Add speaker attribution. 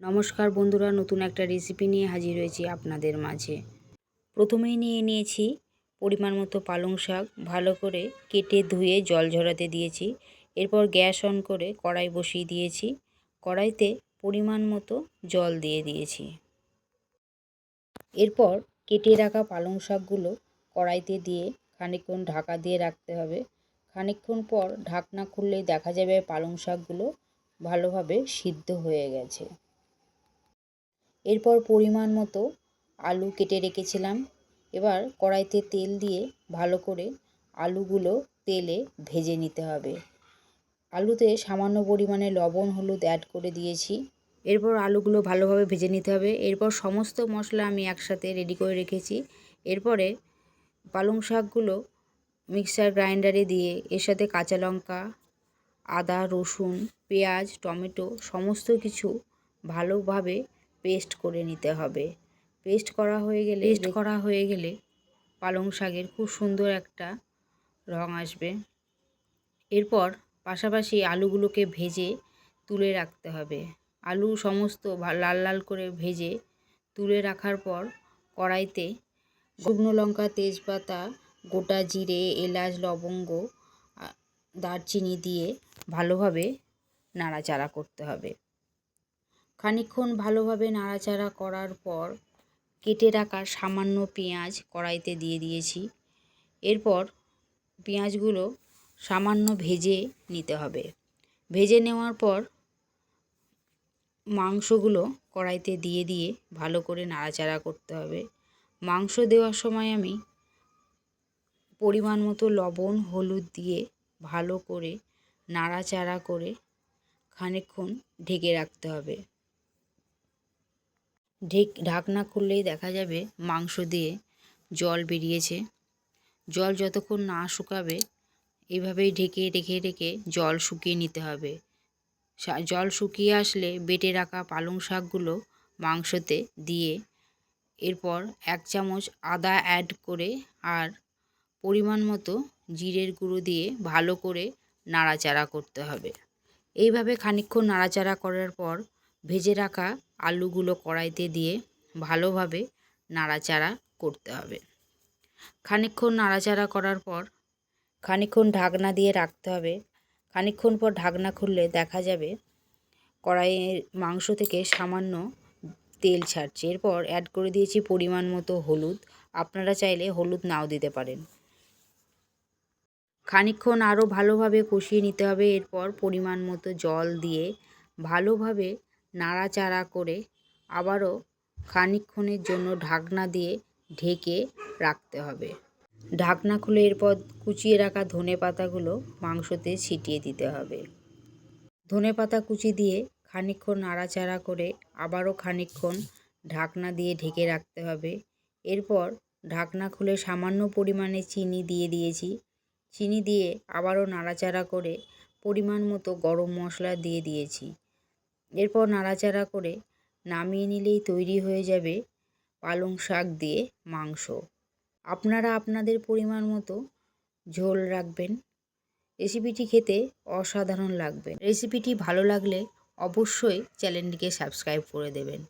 Speaker 1: নমস্কার বন্ধুরা, নতুন একটা রেসিপি নিয়ে হাজির হয়েছি আপনাদের মাঝে। প্রথমেই নিয়ে নিয়েছি পরিমাণ মতো পালং শাক, ভালো করে কেটে ধুয়ে জল ঝরাতে দিয়েছি। এরপর গ্যাস অন করে কড়াই বসিয়ে দিয়েছি। কড়াইতে পরিমাণ মতো জল দিয়ে দিয়েছি। এরপর কেটে রাখা পালং শাকগুলো কড়াইতে দিয়ে খানিকক্ষণ ঢাকা দিয়ে রাখতে হবে। খানিকক্ষণ পর ঢাকনা খুললেই দেখা যাবে পালং শাকগুলো ভালোভাবে সিদ্ধ হয়ে গেছে। এরপর পরিমাণ মতো আলু কেটে রেখেছিলাম। এবার কড়াইতে তেল দিয়ে ভালো করে আলুগুলো তেলে ভেজে নিতে হবে। আলুতে সামান্য পরিমাণে লবণ হলুদ অ্যাড করে দিয়েছি। এরপর আলুগুলো ভালোভাবে ভেজে নিতে হবে। এরপর সমস্ত মশলা আমি একসাথে রেডি করে রেখেছি। এরপরে পালং শাকগুলো মিক্সার গ্রাইন্ডারে দিয়ে এর সাথে কাঁচা লঙ্কা, আদা, রসুন, পেঁয়াজ, টমেটো সমস্ত কিছু ভালোভাবে পেস্ট করে নিতে হবে। পেস্ট করা হয়ে গেলে পালং শাকের খুব সুন্দর একটা রং আসবে। এরপর পাশাপাশি আলুগুলোকে ভেজে তুলে রাখতে হবে। আলু সমস্ত লাল লাল করে ভেজে তুলে রাখার পর কড়াইতে শুকনো লঙ্কা, তেজপাতা, গোটা জিরে, এলাচ, লবঙ্গ, দারচিনি দিয়ে ভালোভাবে নাড়াচাড়া করতে হবে। খানিকক্ষণ ভালোভাবে নাড়াচাড়া করার পর কেটে রাখা সামান্য পেঁয়াজ কড়াইতে দিয়ে দিয়েছি। এরপর পেঁয়াজগুলো সামান্য ভেজে নিতে হবে। ভেজে নেওয়ার পর মাংসগুলো কড়াইতে দিয়ে ভালো করে নাড়াচাড়া করতে হবে। মাংস দেওয়ার সময় আমি পরিমাণ মতো লবণ হলুদ দিয়ে ভালো করে নাড়াচাড়া করে খানিকক্ষণ ঢেকে রাখতে হবে। ঢাকনা খুললেই দেখা যাবে মাংস দিয়ে জল বেরিয়েছে। জল যতক্ষণ না শুকাবে এভাবেই ঢেকে রেখে জল শুকিয়ে নিতে হবে। জল শুকিয়ে আসলে বেটে রাখা পালং শাকগুলো মাংসতে দিয়ে এরপর 1 চামচ আদা অ্যাড করে আর পরিমাণ মতো জিরের গুঁড়ো দিয়ে ভালো করে নাড়াচাড়া করতে হবে। এইভাবে খানিকক্ষণ নাড়াচাড়া করার পর ভেজে রাখা আলুগুলো কড়াইতে দিয়ে ভালোভাবে নাড়াচাড়া করতে হবে। খানিকক্ষণ নাড়াচাড়া করার পর খানিকক্ষণ ঢাকনা দিয়ে রাখতে হবে। খানিকক্ষণ পর ঢাকনা খুললে দেখা যাবে কড়াইয়ের মাংস থেকে সামান্য তেল ছাড়ছে। এরপর অ্যাড করে দিয়েছি পরিমাণ মতো হলুদ। আপনারা চাইলে হলুদ নাও দিতে পারেন। খানিকক্ষণ আরও ভালোভাবে কষিয়ে নিতে হবে। এরপর পরিমাণ মতো জল দিয়ে ভালোভাবে নাড়াচাড়া করে আবারও খানিকক্ষণের জন্য ঢাকনা দিয়ে ঢেকে রাখতে হবে। ঢাকনা খুলে এরপর কুচিয়ে রাখা ধনেপাতাগুলো মাংসতে ছিটিয়ে দিতে হবে। ধনেপাতা কুচি দিয়ে খানিকক্ষণ নাড়াচাড়া করে আবারও খানিকক্ষণ ঢাকনা দিয়ে ঢেকে রাখতে হবে। এরপর ঢাকনা খুলে সামান্য পরিমাণে চিনি দিয়ে দিয়েছি। চিনি দিয়ে আবারও নাড়াচাড়া করে পরিমাণ মতো গরম মশলা দিয়ে দিয়েছি। এরপর নাড়াচাড়া করে নামিয়ে নিলেই তৈরি হয়ে যাবে পালং শাক দিয়ে মাংস। আপনারা আপনাদের পরিমাণ মতো ঝোল রাখবেন। রেসিপিটি খেতে অসাধারণ লাগবে। রেসিপিটি ভালো লাগলে অবশ্যই চ্যানেলটিকে সাবস্ক্রাইব করে দেবেন।